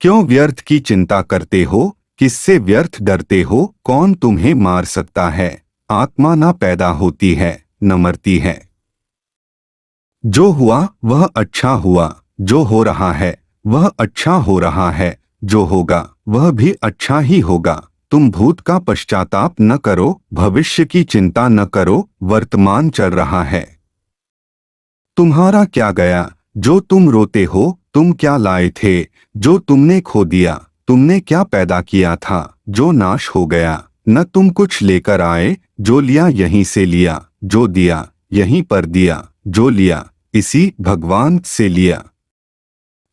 क्यों व्यर्थ की चिंता करते हो? किससे व्यर्थ डरते हो? कौन तुम्हें मार सकता है? आत्मा न पैदा होती है न मरती है। जो हुआ वह अच्छा हुआ, जो हो रहा है वह अच्छा हो रहा है, जो होगा वह भी अच्छा ही होगा। तुम भूत का पश्चाताप न करो, भविष्य की चिंता न करो, वर्तमान चल रहा है। तुम्हारा क्या गया जो तुम रोते हो? तुम क्या लाए थे जो तुमने खो दिया? तुमने क्या पैदा किया था जो नाश हो गया? न तुम कुछ लेकर आए, जो लिया यहीं से लिया, जो दिया यहीं पर दिया, जो लिया इसी भगवान से लिया,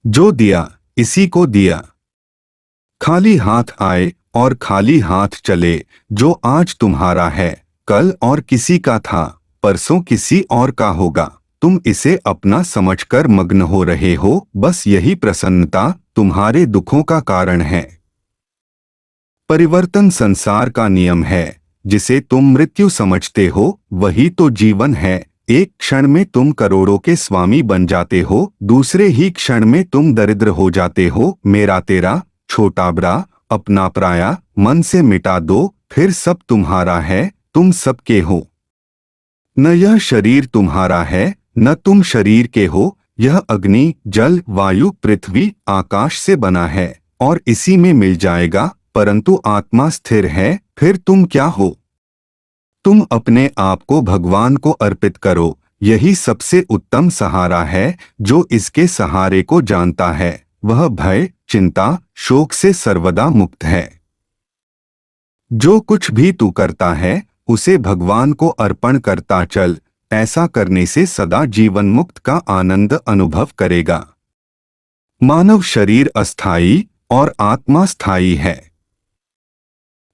जो दिया इसी को दिया। खाली हाथ आए और खाली हाथ चले। जो आज तुम्हारा है कल और किसी का था, परसों किसी और का होगा। तुम इसे अपना समझकर मग्न हो रहे हो, बस यही प्रसन्नता तुम्हारे दुखों का कारण है। परिवर्तन संसार का नियम है। जिसे तुम मृत्यु समझते हो वही तो जीवन है। एक क्षण में तुम करोड़ों के स्वामी बन जाते हो, दूसरे ही क्षण में तुम दरिद्र हो जाते हो। मेरा तेरा, छोटा बड़ा, अपना पराया मन से मिटा दो, फिर सब तुम्हारा है, तुम सबके हो। न यह शरीर तुम्हारा है न तुम शरीर के हो। यह अग्नि, जल, वायु, पृथ्वी, आकाश से बना है और इसी में मिल जाएगा, परंतु आत्मा स्थिर है। फिर तुम क्या हो? तुम अपने आप को भगवान को अर्पित करो, यही सबसे उत्तम सहारा है। जो इसके सहारे को जानता है वह भय, चिंता, शोक से सर्वदा मुक्त है। जो कुछ भी तू करता है उसे भगवान को अर्पण करता चल, ऐसा करने से सदा जीवन मुक्त का आनंद अनुभव करेगा। मानव शरीर अस्थाई और आत्मा स्थायी है।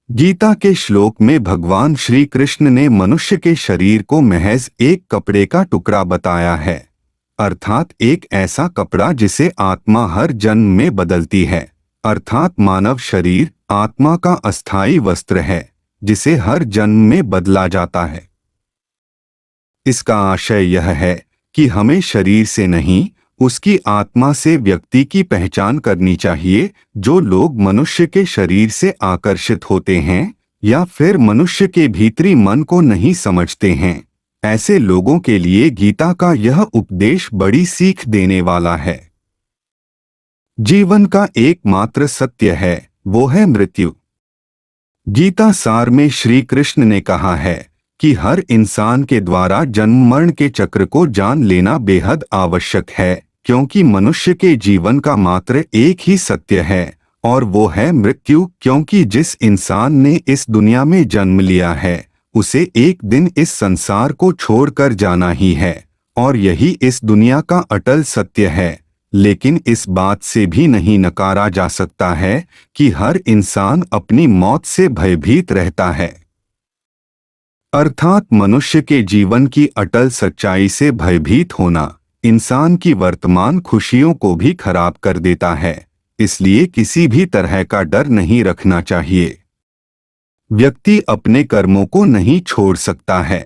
गीता के श्लोक में भगवान श्री कृष्ण ने मनुष्य के शरीर को महज एक कपड़े का टुकड़ा बताया है, अर्थात एक ऐसा कपड़ा जिसे आत्मा हर जन्म में बदलती है। अर्थात मानव शरीर आत्मा का अस्थाई वस्त्र है जिसे हर जन्म में बदला जाता है। इसका आशय यह है कि हमें शरीर से नहीं, उसकी आत्मा से व्यक्ति की पहचान करनी चाहिए। जो लोग मनुष्य के शरीर से आकर्षित होते हैं या फिर मनुष्य के भीतरी मन को नहीं समझते हैं, ऐसे लोगों के लिए गीता का यह उपदेश बड़ी सीख देने वाला है। जीवन का एकमात्र सत्य है, वो है मृत्यु। गीता सार में श्री कृष्ण ने कहा है कि हर इंसान के द्वारा जन्म मरण के चक्र को जान लेना बेहद आवश्यक है, क्योंकि मनुष्य के जीवन का मात्र एक ही सत्य है और वो है मृत्यु। क्योंकि जिस इंसान ने इस दुनिया में जन्म लिया है उसे एक दिन इस संसार को छोड़कर जाना ही है और यही इस दुनिया का अटल सत्य है। लेकिन इस बात से भी नहीं नकारा जा सकता है कि हर इंसान अपनी मौत से भयभीत रहता है। अर्थात मनुष्य के जीवन की अटल सच्चाई से भयभीत होना इंसान की वर्तमान खुशियों को भी खराब कर देता है। इसलिए किसी भी तरह का डर नहीं रखना चाहिए। व्यक्ति अपने कर्मों को नहीं छोड़ सकता है।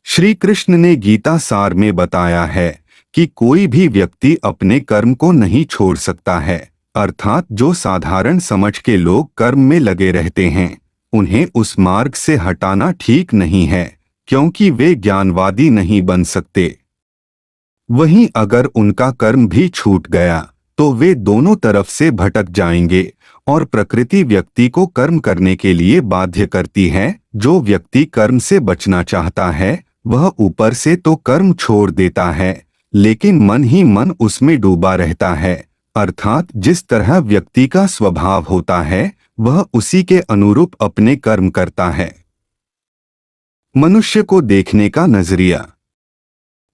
श्री कृष्ण ने गीता सार में बताया है कि कोई भी व्यक्ति अपने कर्म को नहीं छोड़ सकता है। अर्थात जो साधारण समझ के लोग कर्म में लगे रहते हैं उन्हें उस मार्ग से हटाना ठीक नहीं है, क्योंकि वे ज्ञानवादी नहीं बन सकते। वहीं अगर उनका कर्म भी छूट गया तो वे दोनों तरफ से भटक जाएंगे और प्रकृति व्यक्ति को कर्म करने के लिए बाध्य करती है। जो व्यक्ति कर्म से बचना चाहता है वह ऊपर से तो कर्म छोड़ देता है, लेकिन मन ही मन उसमें डूबा रहता है। अर्थात जिस तरह व्यक्ति का स्वभाव होता है वह उसी के अनुरूप अपने कर्म करता है। मनुष्य को देखने का नजरिया।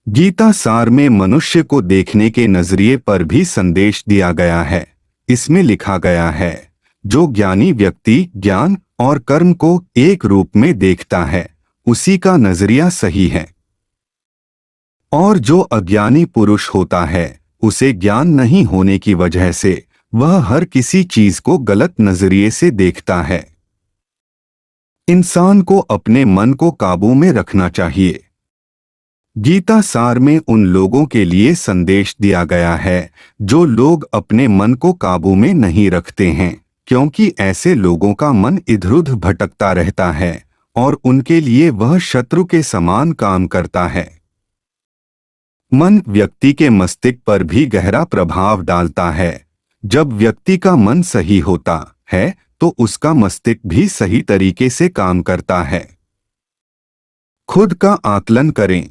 गीता सार में मनुष्य को देखने के नजरिए पर भी संदेश दिया गया है। इसमें लिखा गया है, जो ज्ञानी व्यक्ति ज्ञान और कर्म को एक रूप में देखता है उसी का नजरिया सही है, और जो अज्ञानी पुरुष होता है उसे ज्ञान नहीं होने की वजह से वह हर किसी चीज को गलत नजरिए से देखता है। इंसान को अपने मन को काबू में रखना चाहिए। गीता सार में उन लोगों के लिए संदेश दिया गया है जो लोग अपने मन को काबू में नहीं रखते हैं, क्योंकि ऐसे लोगों का मन इधर-उधर भटकता रहता है और उनके लिए वह शत्रु के समान काम करता है। मन व्यक्ति के मस्तिष्क पर भी गहरा प्रभाव डालता है। जब व्यक्ति का मन सही होता है तो उसका मस्तिष्क भी सही तरीके से काम करता है। खुद का आकलन करें।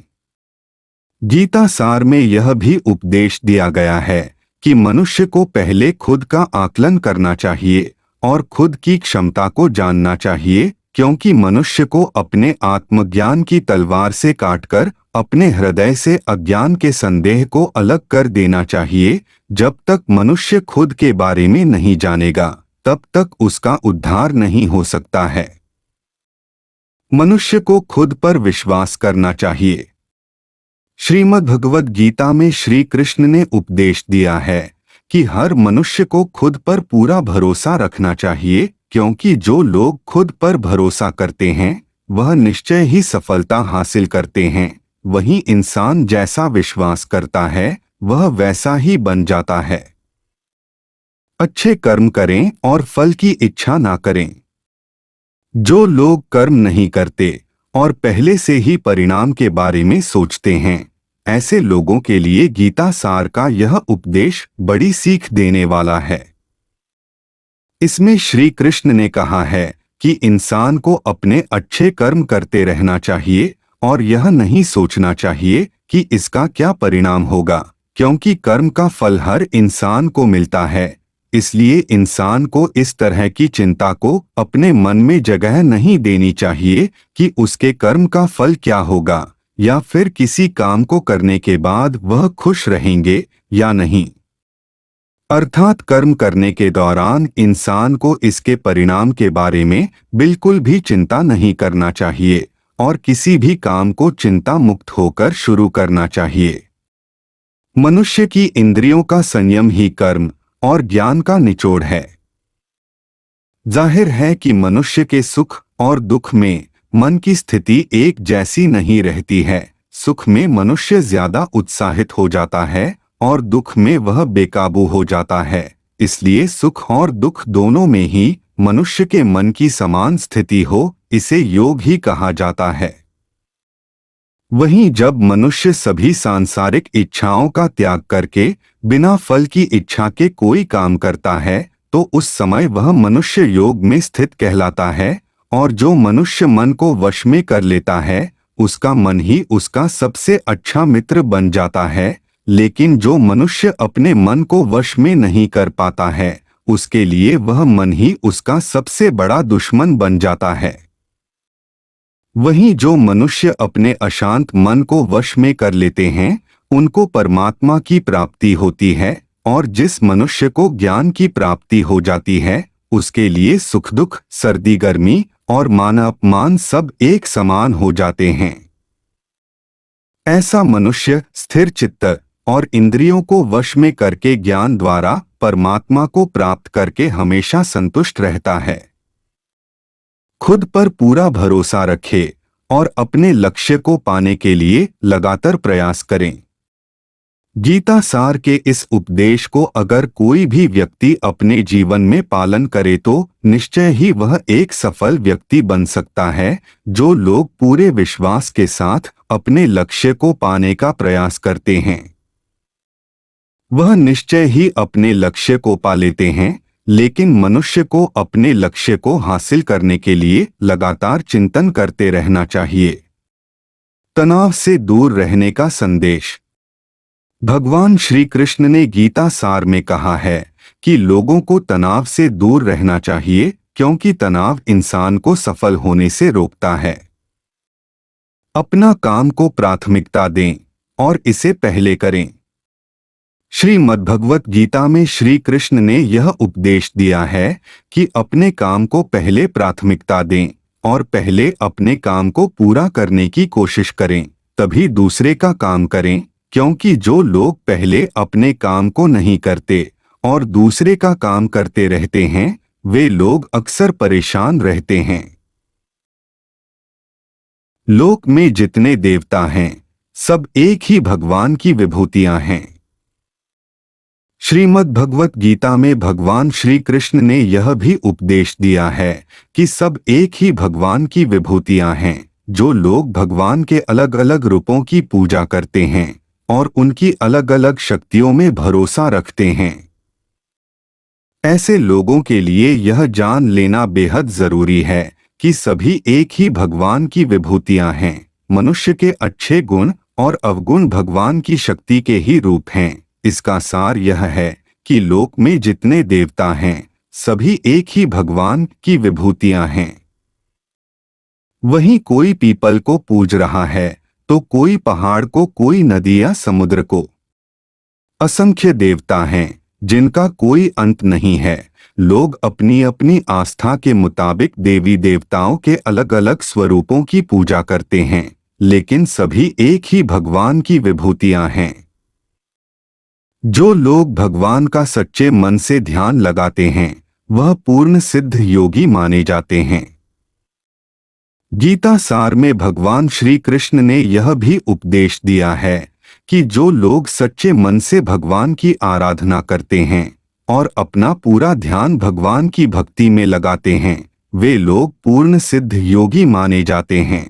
गीता सार में यह भी उपदेश दिया गया है कि मनुष्य को पहले खुद का आकलन करना चाहिए और खुद की क्षमता को जानना चाहिए, क्योंकि मनुष्य को अपने आत्मज्ञान की तलवार से काटकर अपने हृदय से अज्ञान के संदेह को अलग कर देना चाहिए। जब तक मनुष्य खुद के बारे में नहीं जानेगा तब तक उसका उद्धार नहीं हो सकता है। मनुष्य को खुद पर विश्वास करना चाहिए। श्रीमद् भगवद गीता में श्री कृष्ण ने उपदेश दिया है कि हर मनुष्य को खुद पर पूरा भरोसा रखना चाहिए, क्योंकि जो लोग खुद पर भरोसा करते हैं वह निश्चय ही सफलता हासिल करते हैं। वही इंसान जैसा विश्वास करता है वह वैसा ही बन जाता है। अच्छे कर्म करें और फल की इच्छा ना करें। जो लोग कर्म नहीं करते और पहले से ही परिणाम के बारे में सोचते हैं, ऐसे लोगों के लिए गीता सार का यह उपदेश बड़ी सीख देने वाला है। इसमें श्री कृष्ण ने कहा है कि इंसान को अपने अच्छे कर्म करते रहना चाहिए और यह नहीं सोचना चाहिए कि इसका क्या परिणाम होगा, क्योंकि कर्म का फल हर इंसान को मिलता है। इसलिए इंसान को इस तरह की चिंता को अपने मन में जगह नहीं देनी चाहिए कि उसके कर्म का फल क्या होगा या फिर किसी काम को करने के बाद वह खुश रहेंगे या नहीं। अर्थात कर्म करने के दौरान इंसान को इसके परिणाम के बारे में बिल्कुल भी चिंता नहीं करना चाहिए और किसी भी काम को चिंता मुक्त होकर शुरू करना चाहिए। मनुष्य की इंद्रियों का संयम ही कर्म और ज्ञान का निचोड़ है। जाहिर है कि मनुष्य के सुख और दुख में मन की स्थिति एक जैसी नहीं रहती है। सुख में मनुष्य ज्यादा उत्साहित हो जाता है और दुख में वह बेकाबू हो जाता है। इसलिए सुख और दुख दोनों में ही मनुष्य के मन की समान स्थिति हो, इसे योग ही कहा जाता है। वहीं जब मनुष्य सभी सांसारिक इच्छाओं का त्याग करके बिना फल की इच्छा के कोई काम करता है तो उस समय वह मनुष्य योग में स्थित कहलाता है। और जो मनुष्य मन को वश में कर लेता है उसका मन ही उसका सबसे अच्छा मित्र बन जाता है। लेकिन जो मनुष्य अपने मन को वश में नहीं कर पाता है उसके लिए वह मन ही उसका सबसे बड़ा दुश्मन बन जाता है। वहीं जो मनुष्य अपने अशांत मन को वश में कर लेते हैं उनको परमात्मा की प्राप्ति होती है, और जिस मनुष्य को ज्ञान की प्राप्ति हो जाती है उसके लिए सुख दुख, सर्दी गर्मी और मान अपमान सब एक समान हो जाते हैं। ऐसा मनुष्य स्थिर चित्त और इंद्रियों को वश में करके ज्ञान द्वारा परमात्मा को प्राप्त करके हमेशा संतुष्ट रहता है। खुद पर पूरा भरोसा रखें और अपने लक्ष्य को पाने के लिए लगातार प्रयास करें। गीता सार के इस उपदेश को अगर कोई भी व्यक्ति अपने जीवन में पालन करे तो निश्चय ही वह एक सफल व्यक्ति बन सकता है। जो लोग पूरे विश्वास के साथ अपने लक्ष्य को पाने का प्रयास करते हैं वह निश्चय ही अपने लक्ष्य को पा लेते हैं। लेकिन मनुष्य को अपने लक्ष्य को हासिल करने के लिए लगातार चिंतन करते रहना चाहिए। तनाव से दूर रहने का संदेश। भगवान श्री कृष्ण ने गीता सार में कहा है कि लोगों को तनाव से दूर रहना चाहिए, क्योंकि तनाव इंसान को सफल होने से रोकता है। अपना काम को प्राथमिकता दें और इसे पहले करें। श्रीमद्भगवत गीता में श्री कृष्ण ने यह उपदेश दिया है कि अपने काम को पहले प्राथमिकता दें और पहले अपने काम को पूरा करने की कोशिश करें, तभी दूसरे का काम करें। क्योंकि जो लोग पहले अपने काम को नहीं करते और दूसरे का काम करते रहते हैं वे लोग अक्सर परेशान रहते हैं। लोक में जितने देवता हैं सब एक ही भगवान की विभूतियां हैं। श्रीमद् भगवत गीता में भगवान श्री कृष्ण ने यह भी उपदेश दिया है कि सब एक ही भगवान की विभूतियां हैं। जो लोग भगवान के अलग अलग रूपों की पूजा करते हैं और उनकी अलग अलग शक्तियों में भरोसा रखते हैं, ऐसे लोगों के लिए यह जान लेना बेहद जरूरी है कि सभी एक ही भगवान की विभूतियां हैं। मनुष्य के अच्छे गुण और अवगुण भगवान की शक्ति के ही रूप हैं। इसका सार यह है कि लोक में जितने देवता हैं सभी एक ही भगवान की विभूतियां हैं। वहीं कोई पीपल को पूज रहा है तो कोई पहाड़ को, कोई नदी या समुद्र को। असंख्य देवता हैं जिनका कोई अंत नहीं है। लोग अपनी अपनी आस्था के मुताबिक देवी देवताओं के अलग अलग स्वरूपों की पूजा करते हैं, लेकिन सभी एक ही भगवान की विभूतियां हैं। जो लोग भगवान का सच्चे मन से ध्यान लगाते हैं वह पूर्ण सिद्ध योगी माने जाते हैं। गीता सार में भगवान श्री कृष्ण ने यह भी उपदेश दिया है कि जो लोग सच्चे मन से भगवान की आराधना करते हैं और अपना पूरा ध्यान भगवान की भक्ति में लगाते हैं वे लोग पूर्ण सिद्ध योगी माने जाते हैं।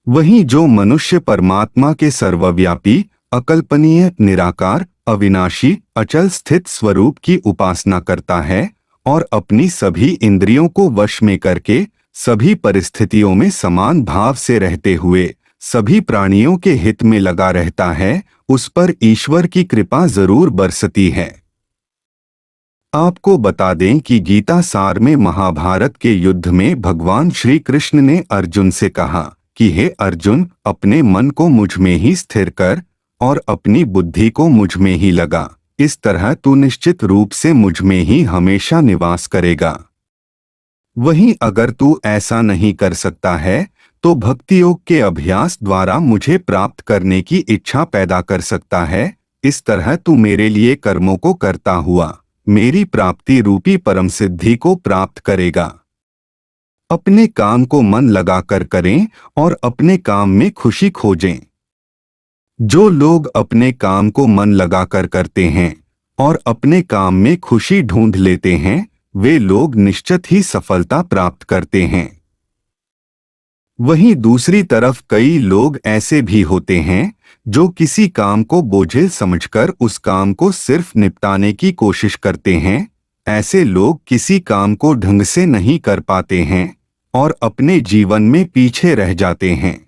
वहीं जो मनुष्य परमात्मा के सर्वव्यापी, अकल्पनीय, निराकार, अविनाशी, अचल स्थित स्वरूप की उपासना करता है और अपनी सभी इंद्रियों को वश में करके सभी परिस्थितियों में समान भाव से रहते हुए सभी प्राणियों के हित में लगा रहता है, उस पर ईश्वर की कृपा जरूर बरसती है। आपको बता दें कि गीता सार में महाभारत के युद्ध में भगवान श्री कृष्ण ने अर्जुन से कहा कि हे अर्जुन, अपने मन को मुझ में ही स्थिर कर और अपनी बुद्धि को मुझ में ही लगा। इस तरह तू निश्चित रूप से मुझ में ही हमेशा निवास करेगा। वहीं अगर तू ऐसा नहीं कर सकता है तो भक्ति योग के अभ्यास द्वारा मुझे प्राप्त करने की इच्छा पैदा कर सकता है। इस तरह तू मेरे लिए कर्मों को करता हुआ मेरी प्राप्ति रूपी परम सिद्धि को प्राप्त करेगा। अपने काम को मन लगाकर करें और अपने काम में खुशी खोजें। जो लोग अपने काम को मन लगाकर करते हैं और अपने काम में खुशी ढूंढ लेते हैं वे लोग निश्चित ही सफलता प्राप्त करते हैं। वहीं दूसरी तरफ कई लोग ऐसे भी होते हैं जो किसी काम को बोझिल समझकर उस काम को सिर्फ निपटाने की कोशिश करते हैं। ऐसे लोग किसी काम को ढंग से नहीं कर पाते हैं और अपने जीवन में पीछे रह जाते हैं।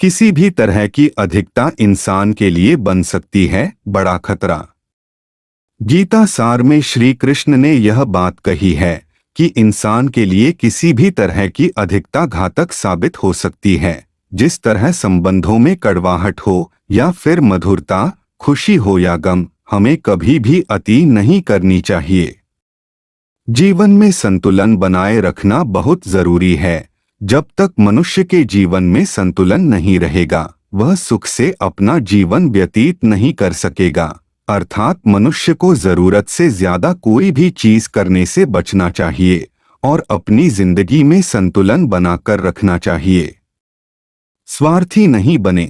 किसी भी तरह की अधिकता इंसान के लिए बन सकती है बड़ा खतरा। गीता सार में श्री कृष्ण ने यह बात कही है कि इंसान के लिए किसी भी तरह की अधिकता घातक साबित हो सकती है। जिस तरह संबंधों में कड़वाहट हो या फिर मधुरता, खुशी हो या गम, हमें कभी भी अति नहीं करनी चाहिए। जीवन में संतुलन बनाए रखना बहुत जरूरी है। जब तक मनुष्य के जीवन में संतुलन नहीं रहेगा वह सुख से अपना जीवन व्यतीत नहीं कर सकेगा। अर्थात मनुष्य को जरूरत से ज्यादा कोई भी चीज करने से बचना चाहिए और अपनी जिंदगी में संतुलन बनाकर रखना चाहिए। स्वार्थी नहीं बने।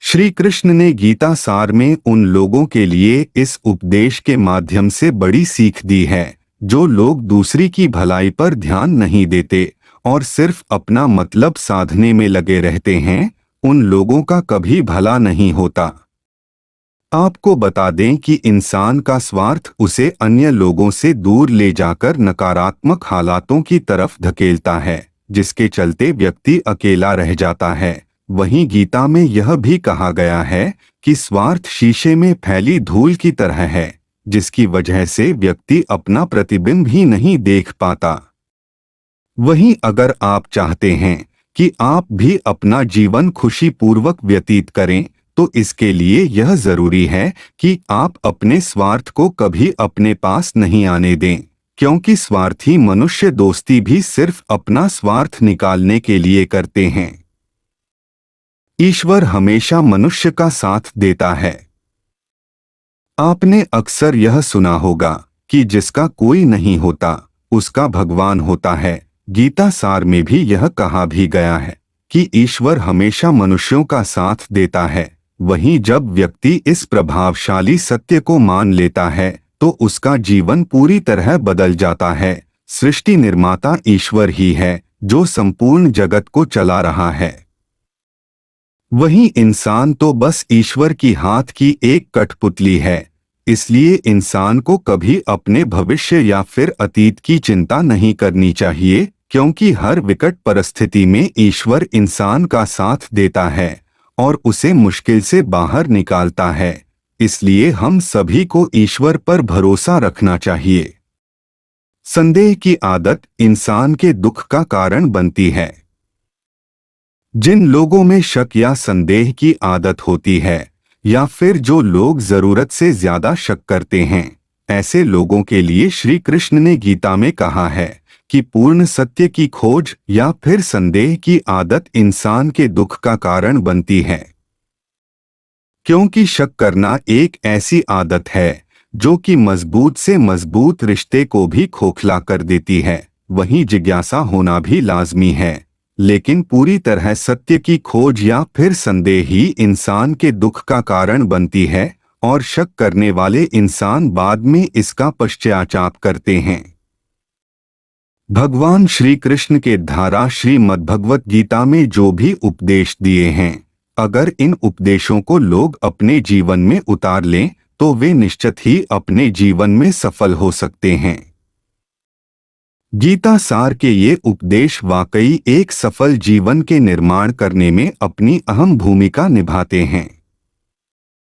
श्री कृष्ण ने गीता सार में उन लोगों के लिए इस उपदेश के माध्यम से बड़ी सीख दी है जो लोग दूसरी की भलाई पर ध्यान नहीं देते और सिर्फ अपना मतलब साधने में लगे रहते हैं। उन लोगों का कभी भला नहीं होता। आपको बता दें कि इंसान का स्वार्थ उसे अन्य लोगों से दूर ले जाकर नकारात्मक हालातों की तरफ धकेलता है, जिसके चलते व्यक्ति अकेला रह जाता है। वहीं गीता में यह भी कहा गया है कि स्वार्थ शीशे में फैली धूल की तरह है, जिसकी वजह से व्यक्ति अपना प्रतिबिंब ही नहीं देख पाता। वहीं अगर आप चाहते हैं कि आप भी अपना जीवन खुशीपूर्वक व्यतीत करें तो इसके लिए यह जरूरी है कि आप अपने स्वार्थ को कभी अपने पास नहीं आने दें, क्योंकि स्वार्थी मनुष्य दोस्ती भी सिर्फ अपना स्वार्थ निकालने के लिए करते हैं। ईश्वर हमेशा मनुष्य का साथ देता है। आपने अक्सर यह सुना होगा कि जिसका कोई नहीं होता उसका भगवान होता है। गीता सार में भी यह कहा भी गया है कि ईश्वर हमेशा मनुष्यों का साथ देता है। वहीं जब व्यक्ति इस प्रभावशाली सत्य को मान लेता है तो उसका जीवन पूरी तरह बदल जाता है। सृष्टि निर्माता ईश्वर ही है जो संपूर्ण जगत को चला रहा है। वहीं इंसान तो बस ईश्वर की हाथ की एक कठपुतली है। इसलिए इंसान को कभी अपने भविष्य या फिर अतीत की चिंता नहीं करनी चाहिए, क्योंकि हर विकट परिस्थिति में ईश्वर इंसान का साथ देता है और उसे मुश्किल से बाहर निकालता है। इसलिए हम सभी को ईश्वर पर भरोसा रखना चाहिए। संदेह की आदत इंसान के दुख का कारण बनती है। जिन लोगों में शक या संदेह की आदत होती है या फिर जो लोग जरूरत से ज्यादा शक करते हैं, ऐसे लोगों के लिए श्री कृष्ण ने गीता में कहा है कि पूर्ण सत्य की खोज या फिर संदेह की आदत इंसान के दुख का कारण बनती है। क्योंकि शक करना एक ऐसी आदत है जो कि मजबूत से मजबूत रिश्ते को भी खोखला कर देती है। वहीं जिज्ञासा होना भी लाजमी है, लेकिन पूरी तरह सत्य की खोज या फिर संदेह ही इंसान के दुख का कारण बनती है और शक करने वाले इंसान बाद में इसका पश्चाताप करते हैं। भगवान श्री कृष्ण के द्वारा श्रीमद् भगवत गीता में जो भी उपदेश दिए हैं, अगर इन उपदेशों को लोग अपने जीवन में उतार लें तो वे निश्चित ही अपने जीवन में सफल हो सकते हैं। गीता सार के ये उपदेश वाकई एक सफल जीवन के निर्माण करने में अपनी अहम भूमिका निभाते हैं।